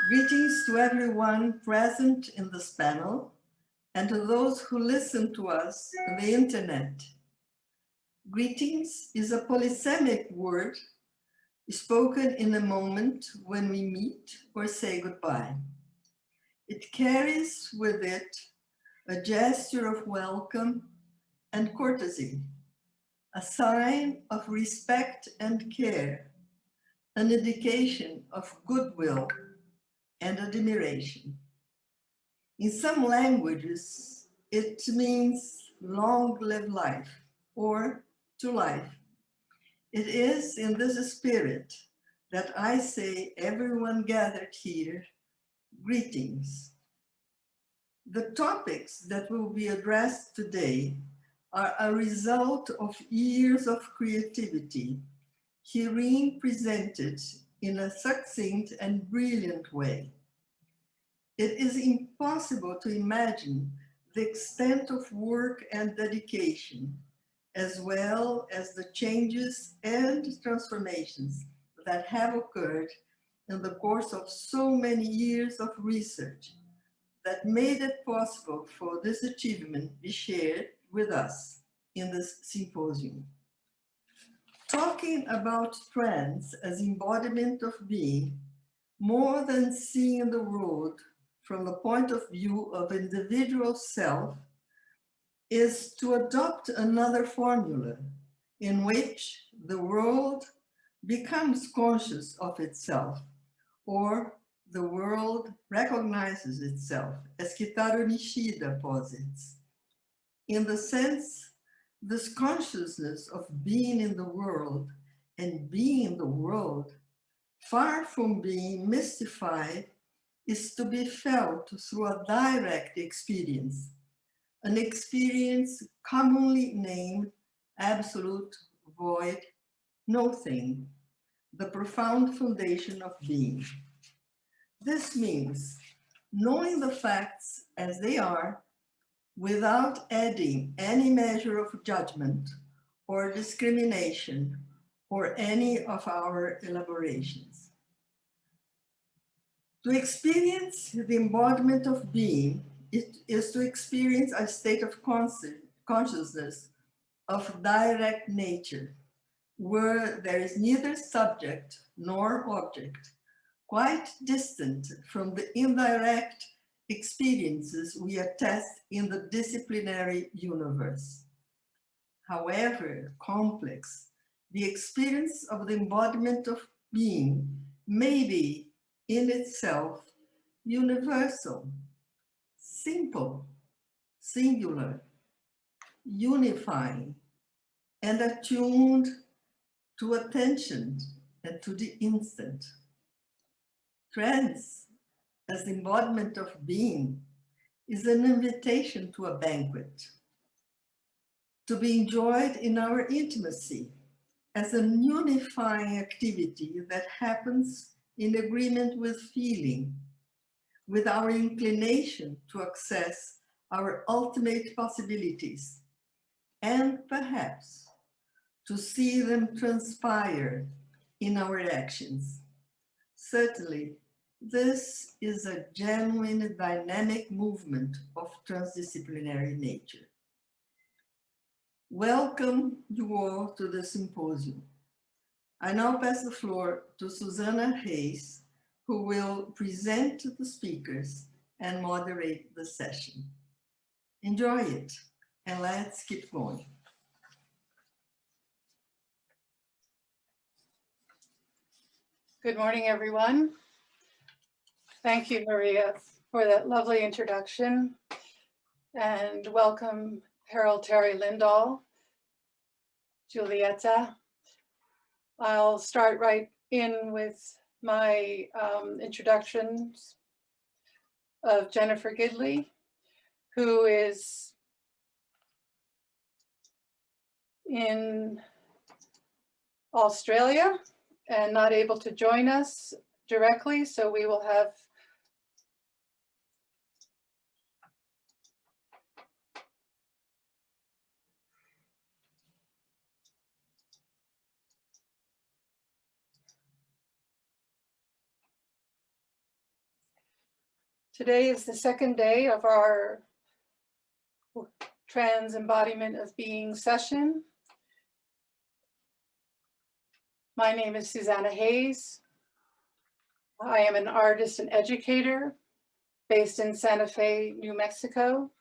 Greetings to everyone present in this panel and to those who listen to us on the internet. Greetings is a polysemic word spoken in a moment when we meet or say goodbye. It carries with it a gesture of welcome and courtesy, a sign of respect and care, an indication of goodwill and admiration. In some languages, it means long live life or to life. It is in this spirit that I say everyone gathered here, greetings. The topics that will be addressed today are a result of years of creativity, herein presented in a succinct and brilliant way. It is impossible to imagine the extent of work and dedication, as well as the changes and transformations that have occurred in the course of so many years of research that made it possible for this achievement be shared with us in this symposium. Talking about trends as embodiment of being, more than seeing the world from the point of view of individual self, is to adopt another formula in which the world becomes conscious of itself, or the world recognizes itself, as Kitaro Nishida posits. In the sense, this consciousness of being in the world and being in the world, far from being mystified, is to be felt through a direct experience, an experience commonly named absolute void, nothing, the profound foundation of being. This means knowing the facts as they are without adding any measure of judgment or discrimination or any of our elaborations. To experience the embodiment of being is to experience a state of consciousness of direct nature, where there is neither subject nor object, quite distant from the indirect experiences we attest in the disciplinary universe. However complex the experience of the embodiment of being may be in itself universal, simple, singular, unifying, and attuned to attention and to the instant. Trance, as the embodiment of being, is an invitation to a banquet, to be enjoyed in our intimacy as an unifying activity that happens in agreement with feeling, with our inclination to access our ultimate possibilities, and perhaps to see them transpire in our actions. Certainly, this is a genuine dynamic movement of transdisciplinary nature. Welcome you all to the symposium. I now pass the floor to Susannah Hayes, who will present to the speakers and moderate the session. Enjoy it, and let's keep going. Good morning, everyone. Thank you, Maria, for that lovely introduction. And welcome, Harold Terry Lindahl, Julieta. I'll start right in with my introductions of Jennifer Gidley, who is in Australia and not able to join us directly, so we will have Today is the second day of our Trans Embodiment of Being session. My name is Susannah Hayes. I am an artist and educator based in Santa Fe, New Mexico.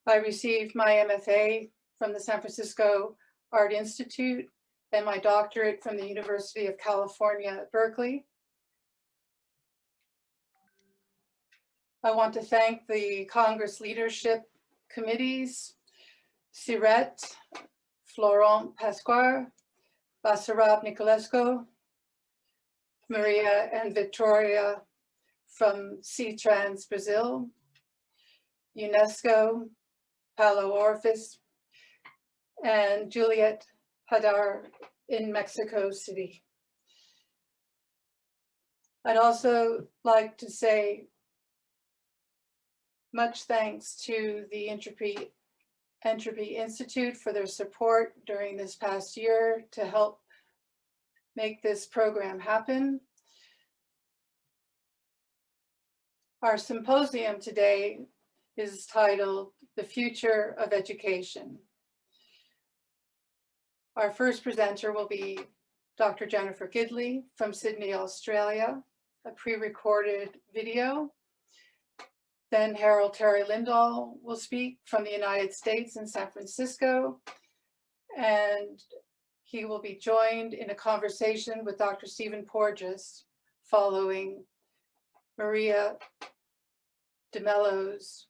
I received my MFA from the San Francisco Art Institute and my doctorate from the University of California, Berkeley. I want to thank the Congress Leadership Committees, Siret, Florent Pasquar, Basarab Nicolescu, Maria and Victoria from C-Trans Brazil, UNESCO, Palo Orfis, and Juliet Hadar in Mexico City. I'd also like to say much thanks to the Entropy Institute for their support during this past year to help make this program happen. Our symposium today is titled The Future of Education. Our first presenter will be Dr. Jennifer Gidley from Sydney, Australia, a pre-recorded video. Then Harold Terry Lindahl will speak from the United States in San Francisco, and he will be joined in a conversation with Dr. Stephen Porges following Maria de Mello's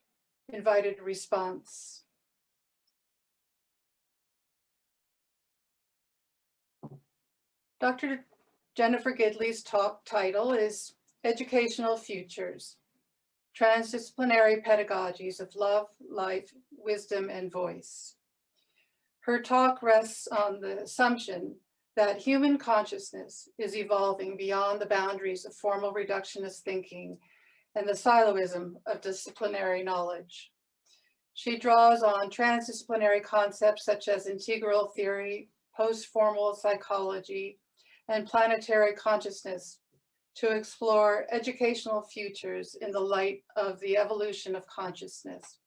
invited response. Dr. Jennifer Gidley's talk title is Educational Futures, Transdisciplinary Pedagogies of Love, Life, Wisdom, and Voice. Her talk rests on the assumption that human consciousness is evolving beyond the boundaries of formal reductionist thinking and the siloism of disciplinary knowledge. She draws on transdisciplinary concepts such as integral theory, post-formal psychology, and planetary consciousness to explore educational futures in the light of the evolution of consciousness.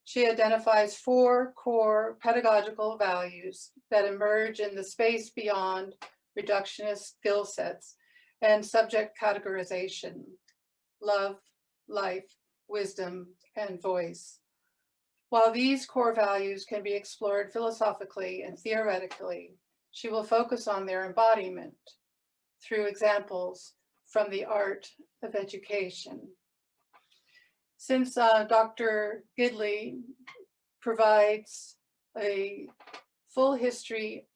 She identifies 4 core pedagogical values that emerge in the space beyond reductionist skill sets and subject categorization: love, life, wisdom, and voice. While these core values can be explored philosophically and theoretically, she will focus on their embodiment through examples from the art of education. Since Dr. Gidley provides a full history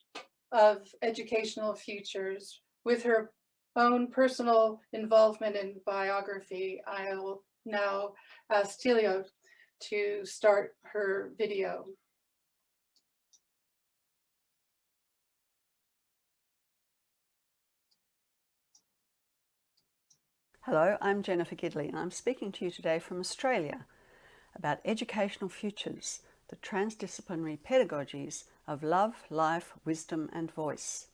of educational futures with her own personal involvement in biography, I will now ask Tilio to start her video. Hello, I'm Jennifer Gidley and I'm speaking to you today from Australia about educational futures, the transdisciplinary pedagogies of love, life, wisdom and voice.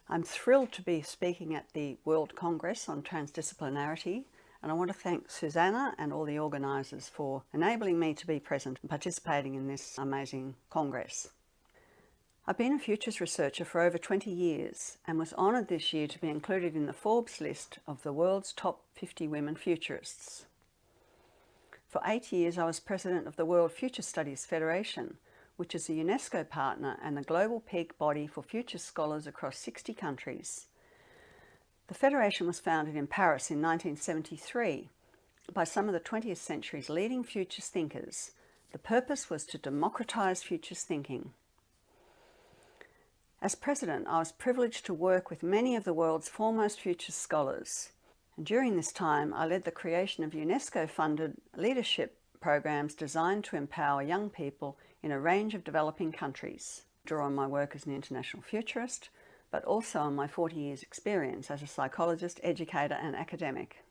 I'm thrilled to be speaking at the World Congress on Transdisciplinarity, and I want to thank Susannah and all the organisers for enabling me to be present and participating in this amazing Congress. I've been a futures researcher for over 20 years and was honoured this year to be included in the Forbes list of the world's top 50 women futurists. For 8 years, I was president of the World Future Studies Federation, which is a UNESCO partner and the global peak body for future scholars across 60 countries. The Federation was founded in Paris in 1973 by some of the 20th century's leading futures thinkers. The purpose was to democratise futures thinking. As president, I was privileged to work with many of the world's foremost future scholars. And during this time, I led the creation of UNESCO-funded leadership programs designed to empower young people in a range of developing countries. I draw on my work as an international futurist, but also on my 40 years experience as a psychologist, educator and academic.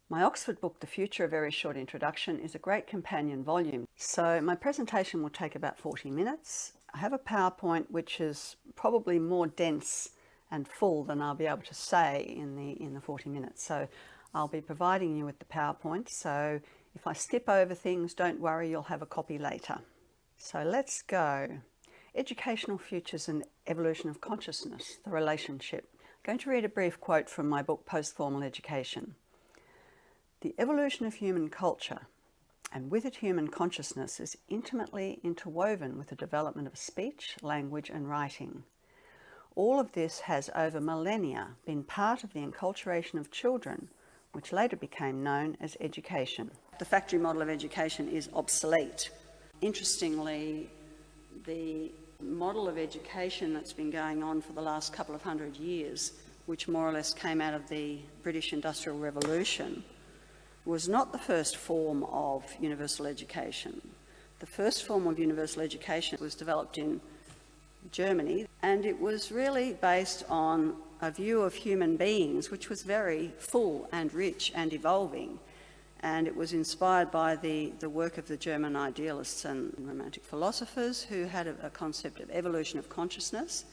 My Oxford book, The Future, A Very Short Introduction, is a great companion volume. So my presentation will take about 40 minutes. I have a PowerPoint which is probably more dense and full than I'll be able to say in the 40 minutes. So I'll be providing you with the PowerPoint, so if I skip over things, don't worry, you'll have a copy later. So let's go. Educational Futures and Evolution of Consciousness, the relationship. I'm going to read a brief quote from my book, Post-Formal Education. The evolution of human culture, and with it human consciousness, is intimately interwoven with the development of speech, language and writing. All of this has over millennia been part of the enculturation of children, which later became known as education. The factory model of education is obsolete. Interestingly, the model of education that's been going on for the last couple of 100 years, which more or less came out of the British Industrial Revolution, was not the first form of universal education. The first form of universal education was developed in Germany, and it was really based on a view of human beings which was very full and rich and evolving, and it was inspired by the work of the German idealists and romantic philosophers who had a concept of evolution of consciousness,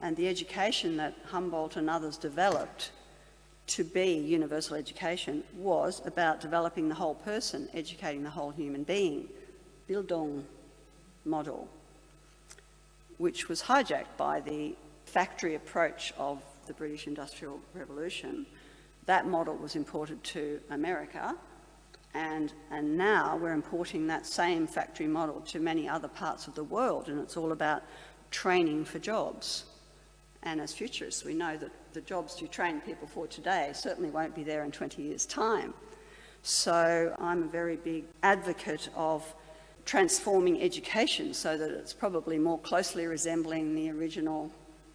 and the education that Humboldt and others developed to be universal education was about developing the whole person, educating the whole human being, Bildung model, which was hijacked by the factory approach of the British Industrial Revolution. That model was imported to America, and now we're importing that same factory model to many other parts of the world, and it's all about training for jobs. And as futurists, we know that the jobs you train people for today certainly won't be there in 20 years' time. So I'm a very big advocate of transforming education so that it's probably more closely resembling the original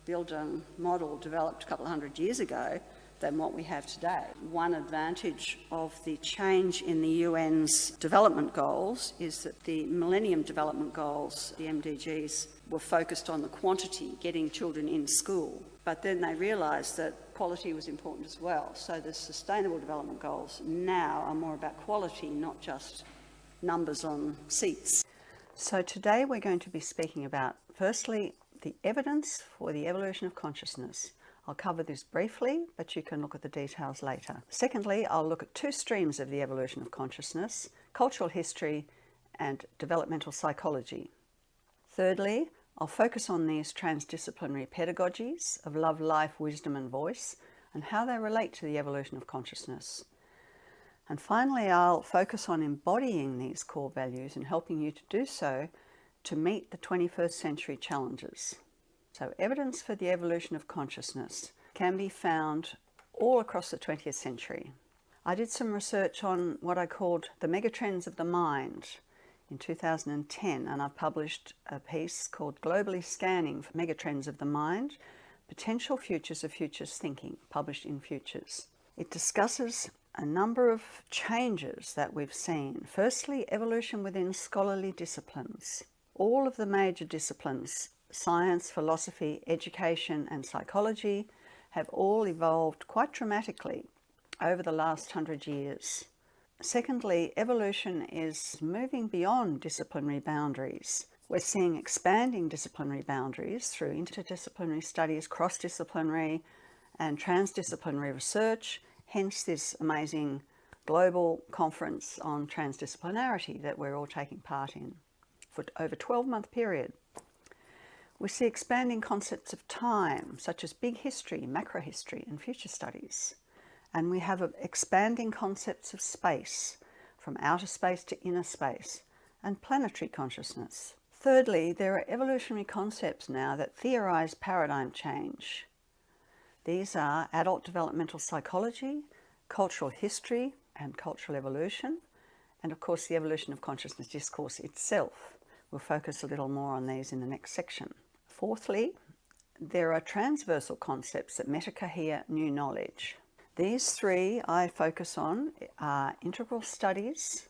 Bildung model developed a couple of 100 years ago than what we have today. One advantage of the change in the UN's development goals is that the Millennium Development Goals, the MDGs, were focused on the quantity, getting children in school. But then they realised that quality was important as well. So the Sustainable Development Goals now are more about quality, not just numbers on seats. So today we're going to be speaking about, firstly, the evidence for the evolution of consciousness. I'll cover this briefly, but you can look at the details later. Secondly, I'll look at two streams of the evolution of consciousness: cultural history and developmental psychology. Thirdly, I'll focus on these transdisciplinary pedagogies of love, life, wisdom and voice, and how they relate to the evolution of consciousness. And finally, I'll focus on embodying these core values and helping you to do so to meet the 21st century challenges. So evidence for the evolution of consciousness can be found all across the 20th century. I did some research on what I called the megatrends of the mind in 2010, and I've published a piece called Globally Scanning for Megatrends of the Mind, Potential Futures of Futures Thinking, published in Futures. It discusses a number of changes that we've seen. Firstly, evolution within scholarly disciplines. All of the major disciplines, science, philosophy, education and psychology, have all evolved quite dramatically over the last 100 years. Secondly, evolution is moving beyond disciplinary boundaries. We're seeing expanding disciplinary boundaries through interdisciplinary studies, cross-disciplinary and transdisciplinary research, hence this amazing global conference on transdisciplinarity that we're all taking part in for over a 12-month period. We see expanding concepts of time, such as big history, macrohistory, and future studies. And we have expanding concepts of space, from outer space to inner space, and planetary consciousness. Thirdly, there are evolutionary concepts now that theorize paradigm change. These are adult developmental psychology, cultural history and cultural evolution, and of course the evolution of consciousness discourse itself. We'll focus a little more on these in the next section. Fourthly, there are transversal concepts that meta-cohere new knowledge. These three I focus on are integral studies,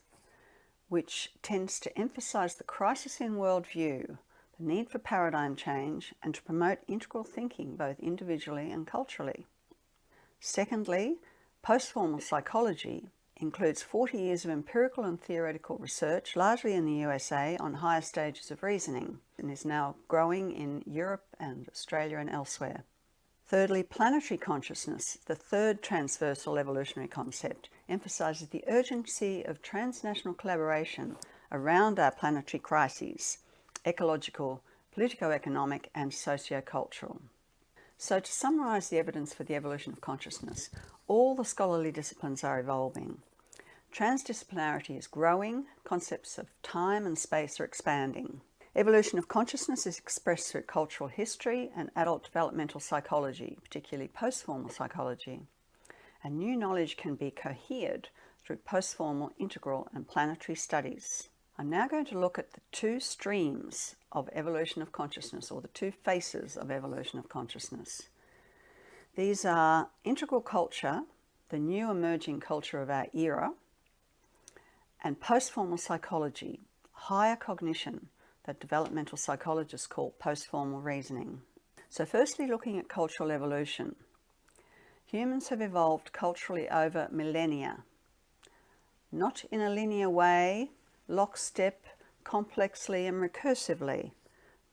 which tends to emphasize the crisis in worldview, the need for paradigm change, and to promote integral thinking both individually and culturally. Secondly, post-formal psychology includes 40 years of empirical and theoretical research, largely in the USA, on higher stages of reasoning, and is now growing in Europe and Australia and elsewhere. Thirdly, planetary consciousness, the third transversal evolutionary concept, emphasizes the urgency of transnational collaboration around our planetary crises, ecological, politico-economic, and socio-cultural. So to summarize the evidence for the evolution of consciousness, all the scholarly disciplines are evolving. Transdisciplinarity is growing, concepts of time and space are expanding. Evolution of consciousness is expressed through cultural history and adult developmental psychology, particularly post-formal psychology. And new knowledge can be cohered through post-formal, integral, and planetary studies. I'm now going to look at the two streams of evolution of consciousness, or the two faces of evolution of consciousness. These are integral culture, the new emerging culture of our era, and post-formal psychology, higher cognition, that developmental psychologists call post-formal reasoning. So firstly, looking at cultural evolution. Humans have evolved culturally over millennia, not in a linear way, lockstep, complexly and recursively,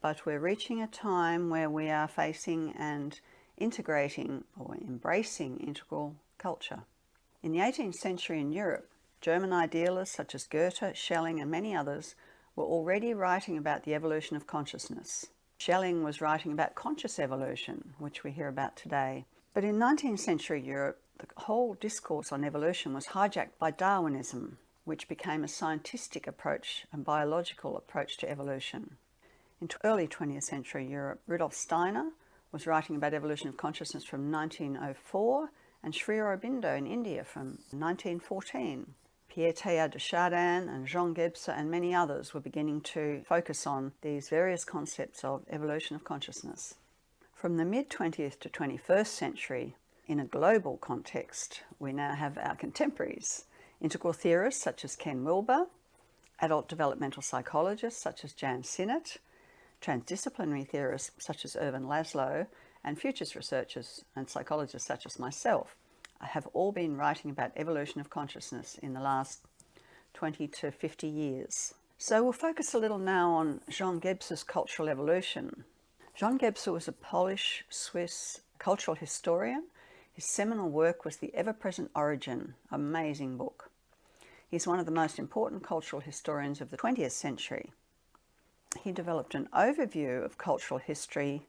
but we're reaching a time where we are facing and integrating or embracing integral culture. In the 18th century in Europe, German idealists such as Goethe, Schelling and many others were already writing about the evolution of consciousness. Schelling was writing about conscious evolution, which we hear about today. But in 19th century Europe, the whole discourse on evolution was hijacked by Darwinism, which became a scientific approach and biological approach to evolution. In early 20th century Europe, Rudolf Steiner was writing about evolution of consciousness from 1904, and Sri Aurobindo in India from 1914. Pierre Teilhard de Chardin and Jean Gibson and many others were beginning to focus on these various concepts of evolution of consciousness. From the mid-20th to 21st century, in a global context, we now have our contemporaries, integral theorists such as Ken Wilber, adult developmental psychologists such as Jan Sinnott, transdisciplinary theorists such as Ervin Laszlo, and futures researchers and psychologists such as myself have all been writing about evolution of consciousness in the last 20 to 50 years. So we'll focus a little now on Jean Gebser's cultural evolution. Jean Gebser was a Polish-Swiss cultural historian. His seminal work was The Ever-Present Origin, amazing book. He's one of the most important cultural historians of the 20th century. He developed an overview of cultural history.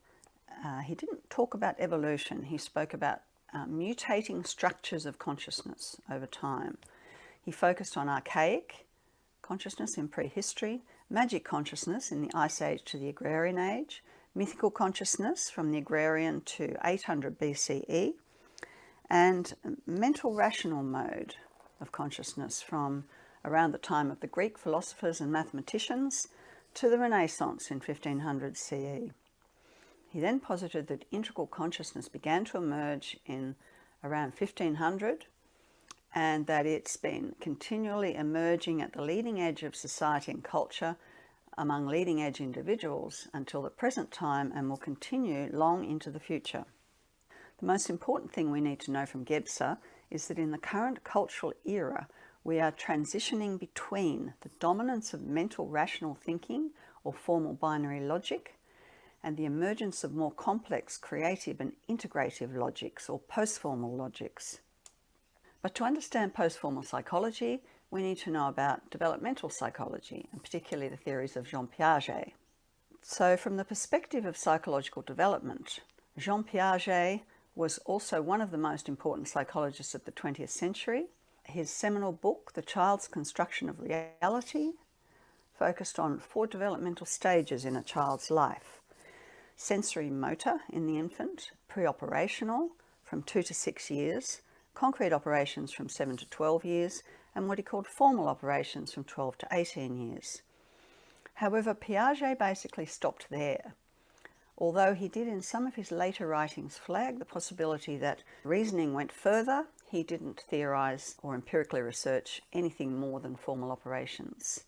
He didn't talk about evolution. He spoke about mutating structures of consciousness over time. He focused on archaic consciousness in prehistory, magic consciousness in the Ice Age to the Agrarian Age, mythical consciousness from the Agrarian to 800 BCE, and mental rational mode of consciousness from around the time of the Greek philosophers and mathematicians to the Renaissance in 1500 CE. He then posited that integral consciousness began to emerge in around 1500 and that it's been continually emerging at the leading edge of society and culture among leading edge individuals until the present time and will continue long into the future. The most important thing we need to know from Gebser is that in the current cultural era, we are transitioning between the dominance of mental rational thinking or formal binary logic and the emergence of more complex creative and integrative logics or post-formal logics. But to understand post-formal psychology, we need to know about developmental psychology, and particularly the theories of Jean Piaget. So from the perspective of psychological development, Jean Piaget was also one of the most important psychologists of the 20th century. His seminal book, The Child's Construction of Reality, focused on 4 developmental stages in a child's life. Sensory motor in the infant, pre-operational from 2 to 6 years, concrete operations from 7 to 12 years, and what he called formal operations from 12 to 18 years. However, Piaget basically stopped there, although he did in some of his later writings flag the possibility that reasoning went further. He didn't theorize or empirically research anything more than formal operations.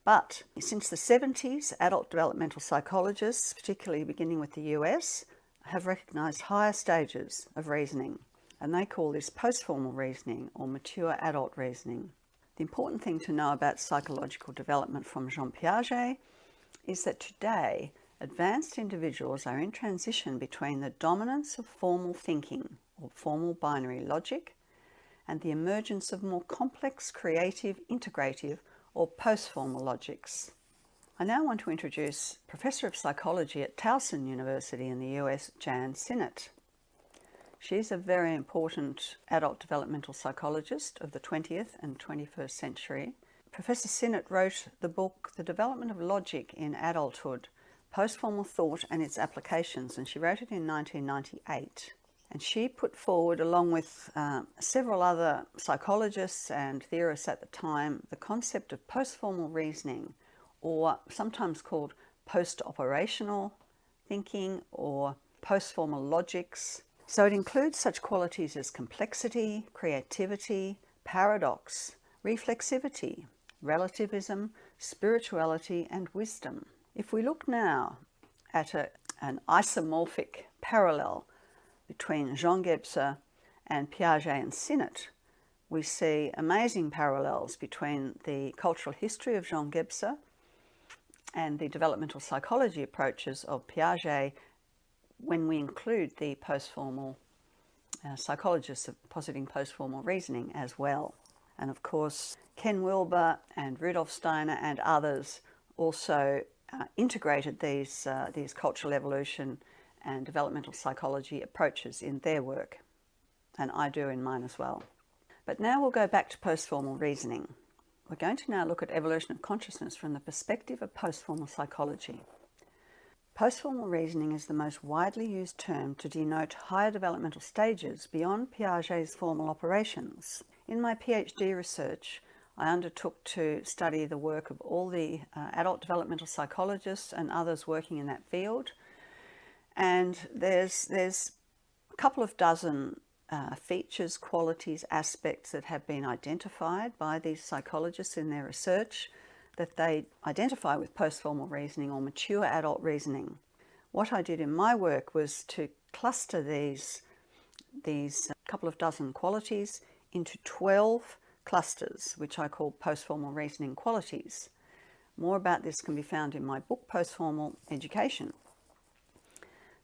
But since the 70s, adult developmental psychologists, particularly beginning with the US, have recognized higher stages of reasoning, and they call this post-formal reasoning or mature adult reasoning. The important thing to know about psychological development from Jean Piaget is that today Advanced individuals are in transition between the dominance of formal thinking or formal binary logic and the emergence of more complex, creative, integrative or post-formal logics. I now want to introduce Professor of Psychology at Towson University in the US, Jan Sinnott. She's a very important adult developmental psychologist of the 20th and 21st century. Professor Sinnott wrote the book, The Development of Logic in Adulthood, Post-Formal Thought and Its Applications, and she wrote it in 1998. And she put forward, along with several other psychologists and theorists at the time, the concept of post-formal reasoning, or sometimes called post-operational thinking or post-formal logics. So it includes such qualities as complexity, creativity, paradox, reflexivity, relativism, spirituality, and wisdom. If we look now at an isomorphic parallel between Jean Gibson and Piaget and Sinnott, we see amazing parallels between the cultural history of Jean Gibson and the developmental psychology approaches of Piaget when we include the post-formal psychologists positing post-formal reasoning as well. And of course, Ken Wilber and Rudolf Steiner and others also integrated these cultural evolution and developmental psychology approaches in their work, and I do in mine as well. But now we'll go back to post-formal reasoning. We're going to now look at evolution of consciousness from the perspective of post-formal psychology. Post-formal reasoning is the most widely used term to denote higher developmental stages beyond Piaget's formal operations. In my PhD research, I undertook to study the work of all the adult developmental psychologists and others working in that field. And there's a couple of dozen features, qualities, aspects that have been identified by these psychologists in their research that they identify with post-formal reasoning or mature adult reasoning. What I did in my work was to cluster these couple of dozen qualities into 12 clusters, which I call post-formal reasoning qualities. More about this can be found in my book, Post-Formal Education.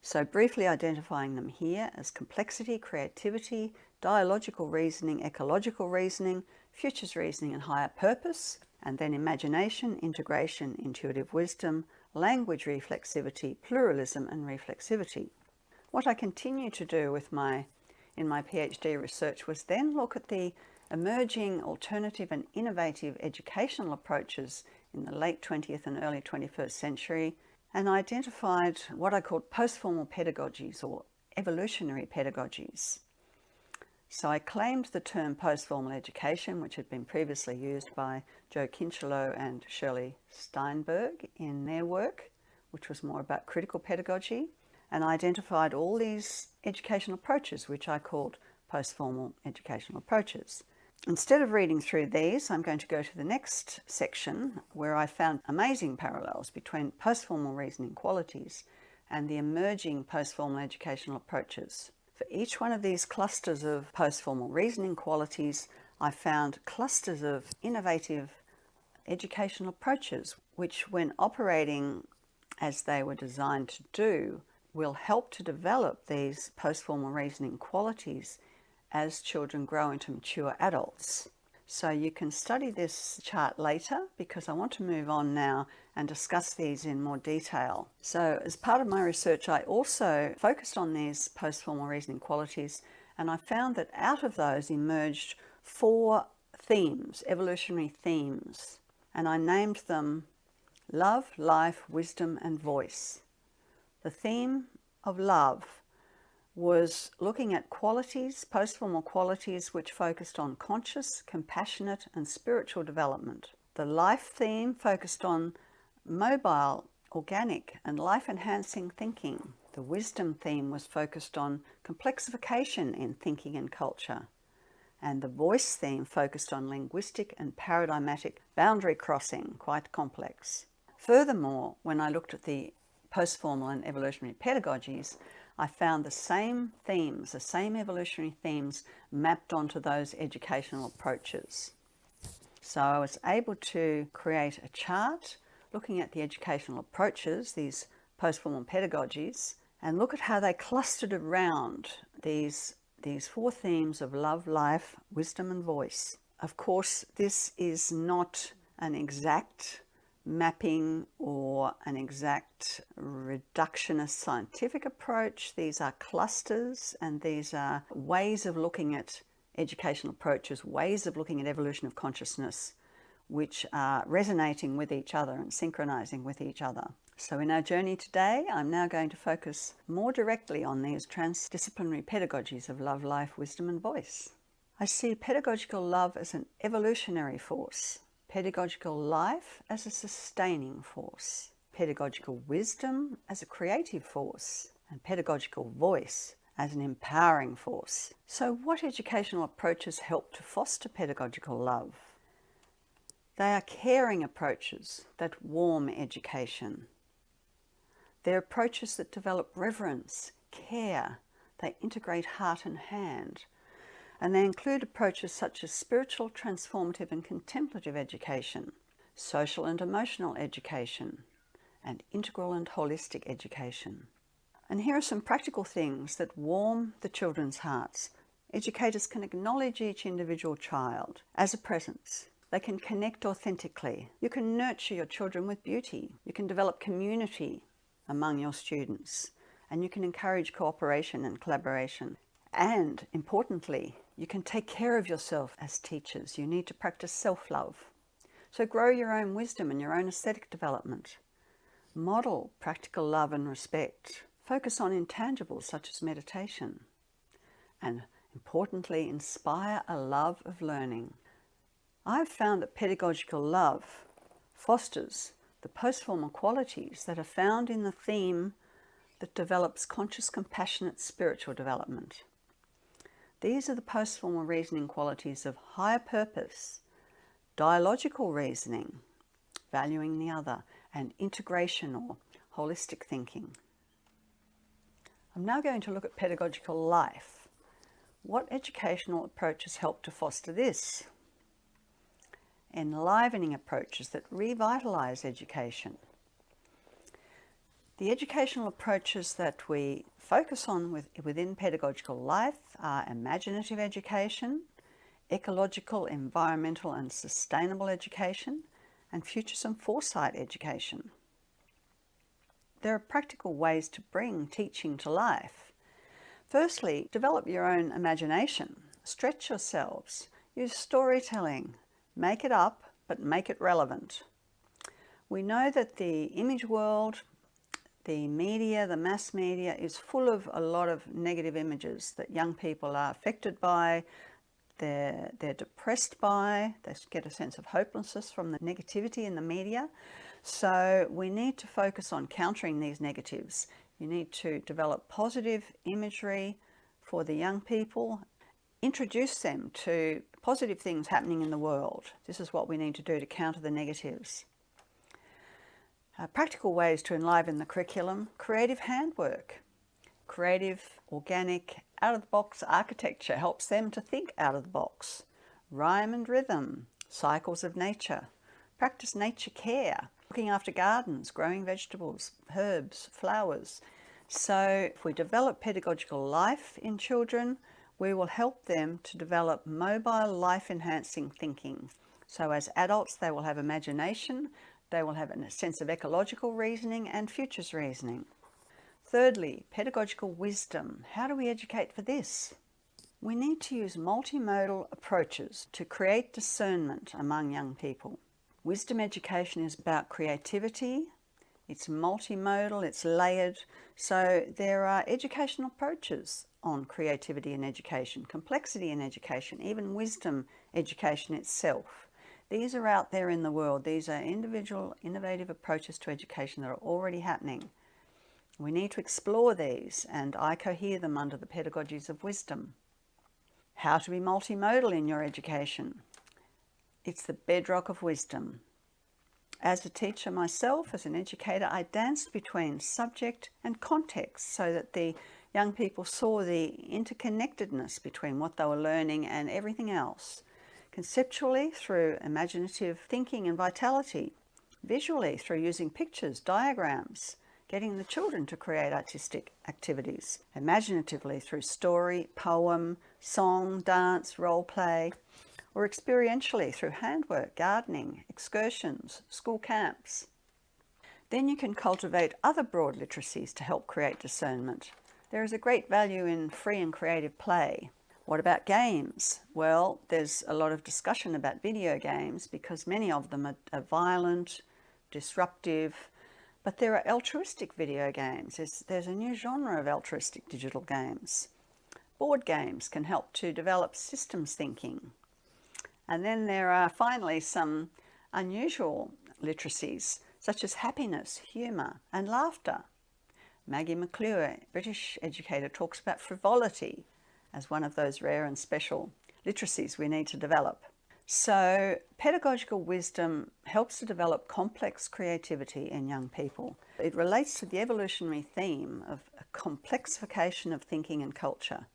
So briefly identifying them here as complexity, creativity, dialogical reasoning, ecological reasoning, futures reasoning and higher purpose, and then imagination, integration, intuitive wisdom, language reflexivity, pluralism and reflexivity. What I continue to do in my PhD research was then look at the emerging alternative and innovative educational approaches in the late 20th and early 21st century, and identified what I called post-formal pedagogies or evolutionary pedagogies. So I claimed the term post-formal education, which had been previously used by Joe Kinchelow and Shirley Steinberg in their work, which was more about critical pedagogy, and identified all these educational approaches, which I called post-formal educational approaches. Instead of reading through these, I'm going to go to the next section where I found amazing parallels between post-formal reasoning qualities and the emerging post-formal educational approaches. For each one of these clusters of post-formal reasoning qualities, I found clusters of innovative educational approaches, which when operating as they were designed to do, will help to develop these post-formal reasoning qualities as children grow into mature adults. So you can study this chart later because I want to move on now and discuss these in more detail. So as part of my research, I also focused on these post-formal reasoning qualities, and I found that out of those emerged 4 themes, evolutionary themes, and I named them love, life, wisdom, and voice. The theme of love was looking at qualities, post-formal qualities, which focused on conscious, compassionate, and spiritual development. The life theme focused on mobile, organic, and life-enhancing thinking. The wisdom theme was focused on complexification in thinking and culture. And the voice theme focused on linguistic and paradigmatic boundary crossing, quite complex. Furthermore, when I looked at the post-formal and evolutionary pedagogies, I found the same themes, the same evolutionary themes mapped onto those educational approaches. So I was able to create a chart looking at the educational approaches, these post-formal pedagogies and look at how they clustered around these 4 themes of love, life, wisdom, and voice. Of course, this is not an exact mapping or an exact reductionist scientific approach. These are clusters, and these are ways of looking at educational approaches, ways of looking at evolution of consciousness, which are resonating with each other and synchronizing with each other. So in our journey today, I'm now going to focus more directly on these transdisciplinary pedagogies of love, life, wisdom, and voice. I see pedagogical love as an evolutionary force, pedagogical life as a sustaining force, pedagogical wisdom as a creative force, and pedagogical voice as an empowering force. So what educational approaches help to foster pedagogical love? They are caring approaches that warm education. They're approaches that develop reverence, care. They integrate heart and hand. And they include approaches such as spiritual, transformative, and contemplative education, social and emotional education, and integral and holistic education. And here are some practical things that warm the children's hearts. Educators can acknowledge each individual child as a presence. They can connect authentically. You can nurture your children with beauty. You can develop community among your students. And you can encourage cooperation and collaboration. And importantly, you can take care of yourself as teachers. You need to practice self-love. So grow your own wisdom and your own aesthetic development. Model practical love and respect. Focus on intangibles such as meditation. And importantly, inspire a love of learning. I've found that pedagogical love fosters the post-formal qualities that are found in the theme that develops conscious, compassionate spiritual development. These are the post-formal reasoning qualities of higher purpose, dialogical reasoning, valuing the other, and integration or holistic thinking. I'm now going to look at pedagogical life. What educational approaches help to foster this? Enlivening approaches that revitalize education. The educational approaches that we focus on within pedagogical life are imaginative education, ecological, environmental and sustainable education, and futures and foresight education. There are practical ways to bring teaching to life. Firstly, develop your own imagination. Stretch yourselves. Use storytelling. Make it up, but make it relevant. We know that the image world, the media, the mass media, is full of a lot of negative images that young people are affected by, they're depressed by, they get a sense of hopelessness from the negativity in the media. So we need to focus on countering these negatives. You need to develop positive imagery for the young people, introduce them to positive things happening in the world. This is what we need to do to counter the negatives. Practical ways to enliven the curriculum: creative handwork. Creative, organic, out-of-the-box architecture helps them to think out of the box. Rhyme and rhythm, cycles of nature. Practice nature care, looking after gardens, growing vegetables, herbs, flowers. So if we develop pedagogical life in children, we will help them to develop mobile, life-enhancing thinking. So as adults, they will have imagination, they will have a sense of ecological reasoning and futures reasoning. Thirdly, pedagogical wisdom. How do we educate for this? We need to use multimodal approaches to create discernment among young people. Wisdom education is about creativity. It's multimodal, it's layered. So there are educational approaches on creativity in education, complexity in education, even wisdom education itself. These are out there in the world. These are individual, innovative approaches to education that are already happening. We need to explore these, and I cohere them under the pedagogies of wisdom. How to be multimodal in your education. It's the bedrock of wisdom. As a teacher myself, as an educator, I danced between subject and context so that the young people saw the interconnectedness between what they were learning and everything else. Conceptually, through imaginative thinking and vitality. Visually, through using pictures, diagrams, getting the children to create artistic activities, imaginatively through story, poem, song, dance, role play, or experientially through handwork, gardening, excursions, school camps. Then you can cultivate other broad literacies to help create discernment. There is a great value in free and creative play. What about games? Well, there's a lot of discussion about video games because many of them are violent, disruptive, but there are altruistic video games. There's a new genre of altruistic digital games. Board games can help to develop systems thinking. And then there are finally some unusual literacies, such as happiness, humour and laughter. Maggie McClure, British educator, talks about frivolity as one of those rare and special literacies we need to develop. So pedagogical wisdom helps to develop complex creativity in young people. It relates to the evolutionary theme of a complexification of thinking and culture.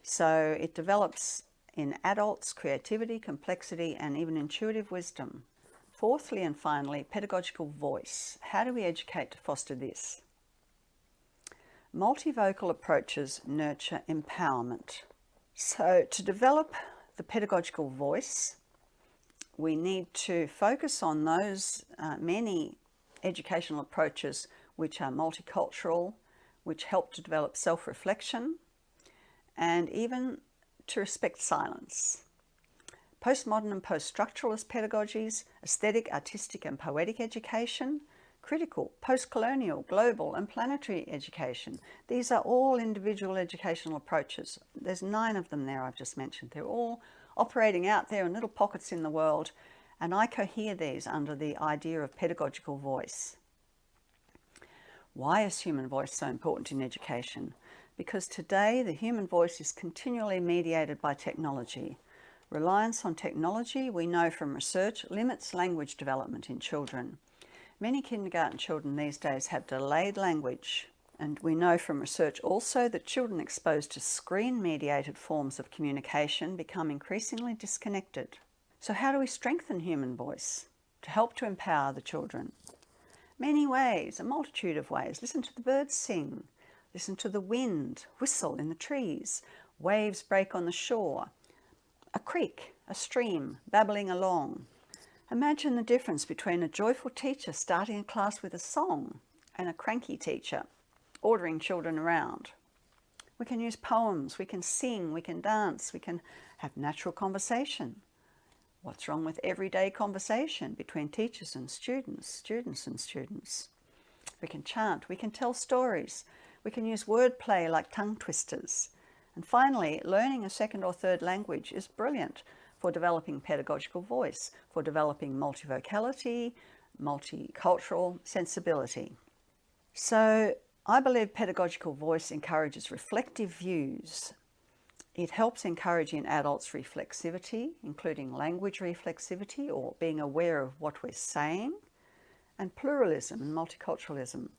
So it develops in adults creativity, complexity, and even intuitive wisdom. Fourthly and finally, pedagogical voice. How do we educate to foster this? Multivocal approaches nurture empowerment. So to develop the pedagogical voice, we need to focus on those many educational approaches which are multicultural, which help to develop self-reflection, and even to respect silence. Postmodern and post-structuralist pedagogies, aesthetic, artistic and poetic education, critical, post-colonial, global and planetary education. These are all individual educational approaches. There's 9 of them there I've just mentioned. They're all operating out there in little pockets in the world, and I cohere these under the idea of pedagogical voice. Why is human voice so important in education? Because today the human voice is continually mediated by technology. Reliance on technology, we know from research, limits language development in children. Many kindergarten children these days have delayed language, and we know from research also that children exposed to screen-mediated forms of communication become increasingly disconnected. So how do we strengthen human voice to help to empower the children? Many ways, a multitude of ways. Listen to the birds sing. Listen to the wind whistle in the trees. Waves break on the shore. A creek, a stream, babbling along. Imagine the difference between a joyful teacher starting a class with a song and a cranky teacher ordering children around. We can use poems, we can sing, we can dance, we can have natural conversation. What's wrong with everyday conversation between teachers and students, students and students? We can chant, we can tell stories, we can use wordplay like tongue twisters. And finally, learning a second or third language is brilliant for developing pedagogical voice, for developing multivocality, multicultural sensibility. So I believe pedagogical voice encourages reflective views. It helps encourage in adults reflexivity, including language reflexivity or being aware of what we're saying, and pluralism and multiculturalism.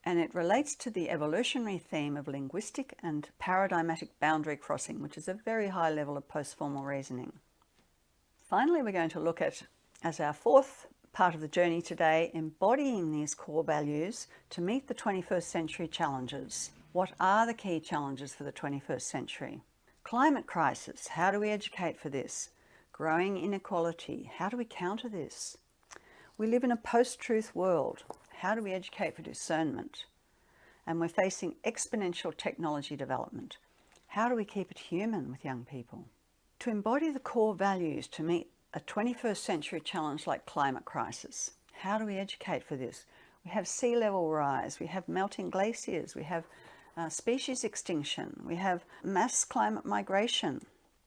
And it relates to the evolutionary theme of linguistic and paradigmatic boundary crossing, which is a very high level of post-formal reasoning. Finally, we're going to look at, as our fourth part of the journey today, embodying these core values to meet the 21st century challenges. What are the key challenges for the 21st century? Climate crisis, how do we educate for this? Growing inequality, how do we counter this? We live in a post-truth world. How do we educate for discernment? And we're facing exponential technology development. How do we keep it human with young people? To embody the core values to meet a 21st century challenge like climate crisis, how do we educate for this? We have sea level rise, we have melting glaciers, we have species extinction, we have mass climate migration.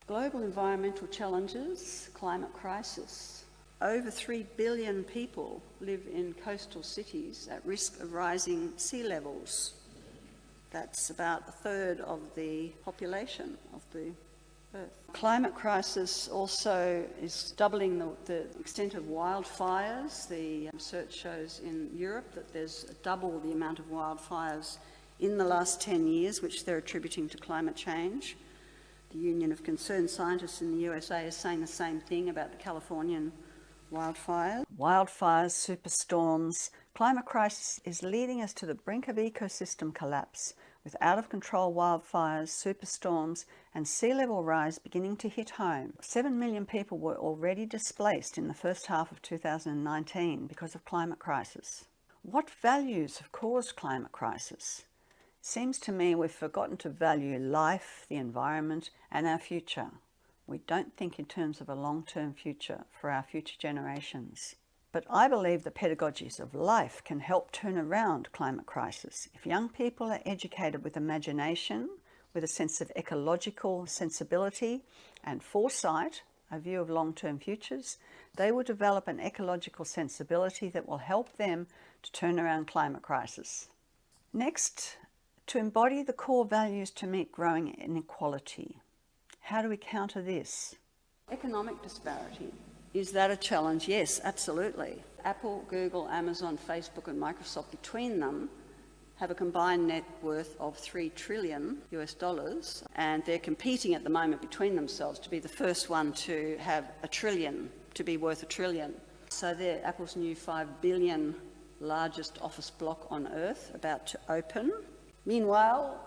Global environmental challenges, climate crisis. Over 3 billion people live in coastal cities at risk of rising sea levels. That's about a third of the population of the Earth. Climate crisis also is doubling the extent of wildfires. The research shows in Europe that there's double the amount of wildfires in the last 10 years, which they're attributing to climate change. The Union of Concerned Scientists in the USA is saying the same thing about the Californian Wildfires, superstorms. Climate crisis is leading us to the brink of ecosystem collapse, with out-of-control wildfires, superstorms, and sea level rise beginning to hit home. 7 million people were already displaced in the first half of 2019 because of climate crisis. What values have caused climate crisis? It seems to me we've forgotten to value life, the environment, and our future. We don't think in terms of a long-term future for our future generations. But I believe the pedagogies of life can help turn around climate crisis. If young people are educated with imagination, with a sense of ecological sensibility and foresight, a view of long-term futures, they will develop an ecological sensibility that will help them to turn around climate crisis. Next, to embody the core values to meet growing inequality. How do we counter this? Economic disparity. Is that a challenge? Yes, absolutely. Apple, Google, Amazon, Facebook and Microsoft, between them, have a combined net worth of $3 trillion US, and they're competing at the moment between themselves to be the first one to have $1 trillion, to be worth $1 trillion. So they're Apple's new $5 billion largest office block on Earth about to open. Meanwhile,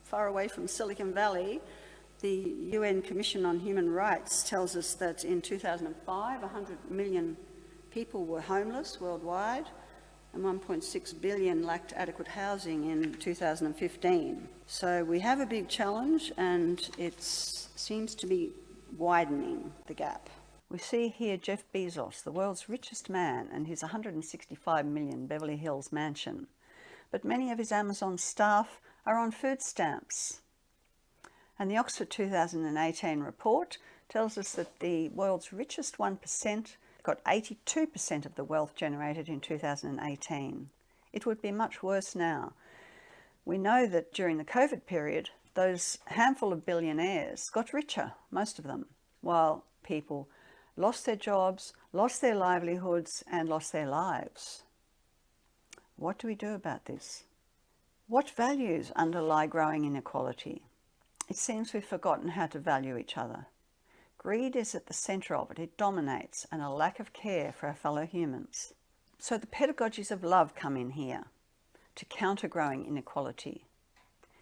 far away from Silicon Valley, the UN Commission on Human Rights tells us that in 2005, 100 million people were homeless worldwide, and 1.6 billion lacked adequate housing in 2015. So we have a big challenge, and it seems to be widening the gap. We see here Jeff Bezos, the world's richest man, and his 165 million Beverly Hills mansion. But many of his Amazon staff are on food stamps. And the Oxford 2018 report tells us that the world's richest 1% got 82% of the wealth generated in 2018. It would be much worse now. We know that during the COVID period, those handful of billionaires got richer, most of them, while people lost their jobs, lost their livelihoods, and lost their lives. What do we do about this? What values underlie growing inequality? It seems we've forgotten how to value each other. Greed is at the centre of it. It dominates, and a lack of care for our fellow humans. So the pedagogies of love come in here to counter growing inequality.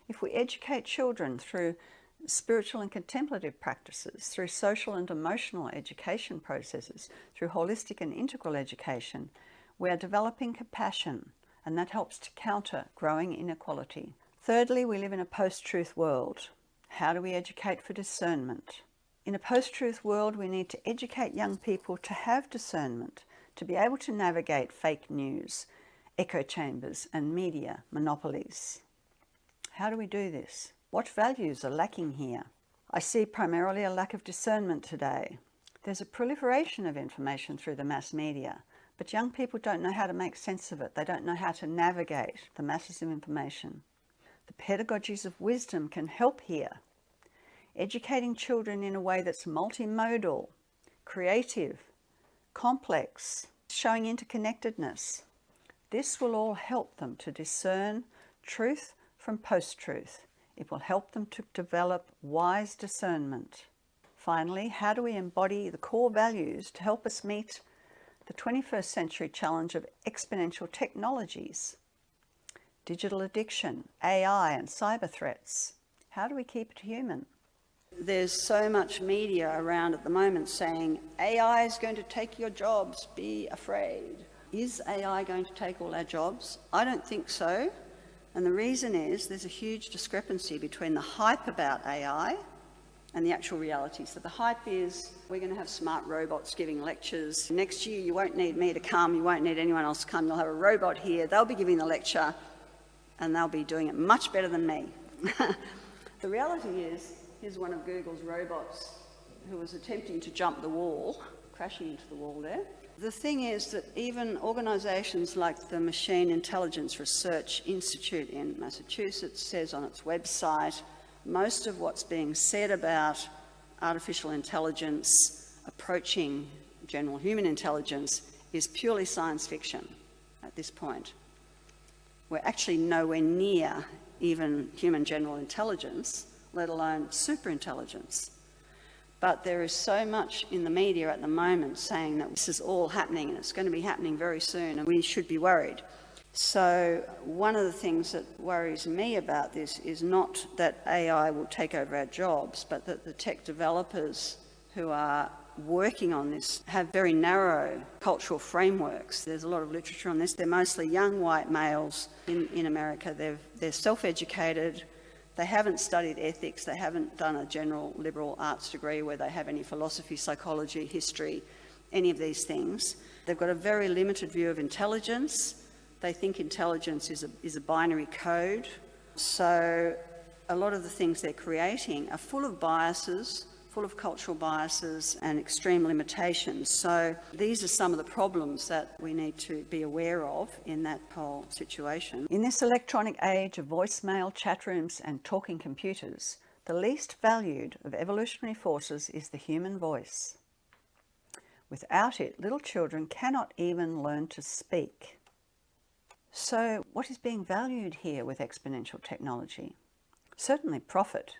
If we educate children through spiritual and contemplative practices, through social and emotional education processes, through holistic and integral education, we are developing compassion, and that helps to counter growing inequality. Thirdly, we live in a post-truth world. How do we educate for discernment? In a post-truth world, we need to educate young people to have discernment, to be able to navigate fake news, echo chambers, and media monopolies. How do we do this? What values are lacking here? I see primarily a lack of discernment today. There's a proliferation of information through the mass media, but young people don't know how to make sense of it. They don't know how to navigate the masses of information. The pedagogies of wisdom can help here, educating children in a way that's multimodal, creative, complex, showing interconnectedness. This will all help them to discern truth from post-truth. It will help them to develop wise discernment. Finally, how do we embody the core values to help us meet the 21st century challenge of exponential technologies? Digital addiction, AI and cyber threats. How do we keep it human? There's so much media around at the moment saying AI is going to take your jobs, be afraid. Is AI going to take all our jobs? I don't think so. And the reason is there's a huge discrepancy between the hype about AI and the actual reality. So the hype is we're going to have smart robots giving lectures. Next year you won't need me to come, you won't need anyone else to come, you'll have a robot here, they'll be giving the lecture, and they'll be doing it much better than me. The reality is, here's one of Google's robots who was attempting to jump the wall, crashing into the wall there. The thing is that even organisations like the Machine Intelligence Research Institute in Massachusetts says on its website, most of what's being said about artificial intelligence approaching general human intelligence is purely science fiction at this point. We're actually nowhere near even human general intelligence, let alone superintelligence. But there is so much in the media at the moment saying that this is all happening and it's going to be happening very soon and we should be worried. So one of the things that worries me about this is not that AI will take over our jobs, but that the tech developers who are working on this have very narrow cultural frameworks. There's a lot of literature on this. They're mostly young white males in America. They're self-educated. They haven't studied ethics. They haven't done a general liberal arts degree where they have any philosophy, psychology, history, any of these things. They've got a very limited view of intelligence. They think intelligence is a binary code. So a lot of the things they're creating are full of biases, full of cultural biases and extreme limitations. So these are some of the problems that we need to be aware of in that whole situation. In this electronic age of voicemail, chat rooms and talking computers, the least valued of evolutionary forces is the human voice. Without it, little children cannot even learn to speak. So what is being valued here with exponential technology? Certainly profit.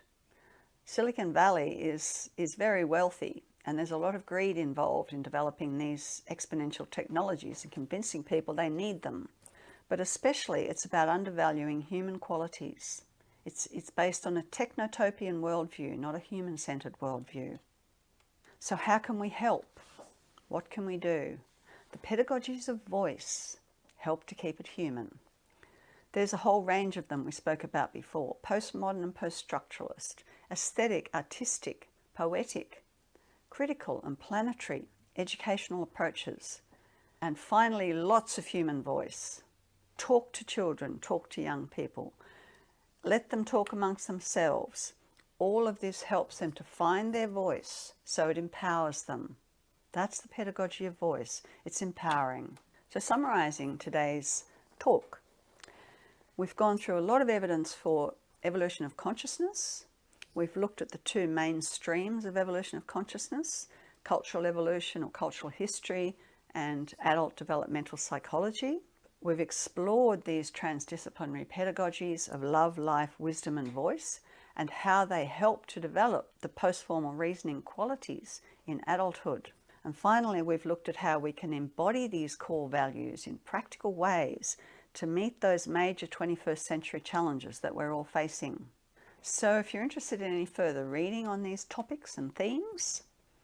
Silicon Valley is very wealthy, and there's a lot of greed involved in developing these exponential technologies and convincing people they need them. But especially it's about undervaluing human qualities. It's based on a technotopian worldview, not a human-centered worldview. So how can we help? What can we do? The pedagogies of voice help to keep it human. There's a whole range of them we spoke about before: postmodern and post-structuralist, aesthetic, artistic, poetic, critical and planetary, educational approaches, and finally lots of human voice. Talk to children, talk to young people. Let them talk amongst themselves. All of this helps them to find their voice, so it empowers them. That's the pedagogy of voice. It's empowering. So summarising today's talk, we've gone through a lot of evidence for evolution of consciousness. We've looked at the two main streams of evolution of consciousness: cultural evolution or cultural history and adult developmental psychology. We've explored these transdisciplinary pedagogies of love, life, wisdom and voice, and how they help to develop the post-formal reasoning qualities in adulthood. And finally, we've looked at how we can embody these core values in practical ways to meet those major 21st century challenges that we're all facing. So if you're interested in any further reading on these topics and themes,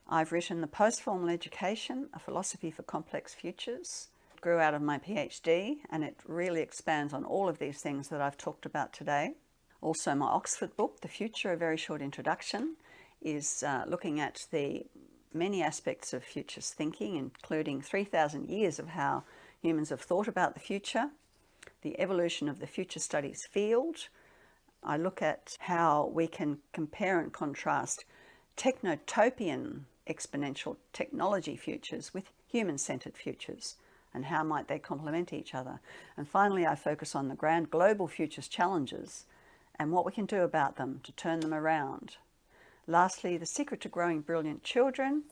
I've written The Post-Formal Education, A Philosophy for Complex Futures. It grew out of my PhD, and it really expands on all of these things that I've talked about today. Also, my Oxford book, The Future, A Very Short Introduction, is looking at the many aspects of futures thinking, including 3,000 years of how humans have thought about the future, the evolution of the future studies field. I look at how we can compare and contrast technotopian exponential technology futures with human-centered futures, and how might they complement each other. And finally, I focus on the grand global futures challenges and what we can do about them to turn them around. Lastly, The Secret to Growing Brilliant Children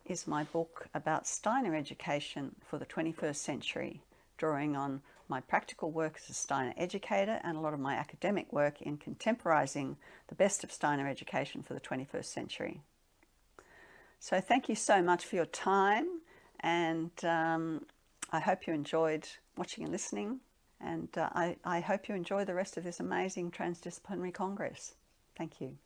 is my book about Steiner education for the 21st century, drawing on my practical work as a Steiner educator and a lot of my academic work in contemporizing the best of Steiner education for the 21st century. So thank you so much for your time, and I hope you enjoyed watching and listening, and I hope you enjoy the rest of this amazing Transdisciplinary Congress. Thank you.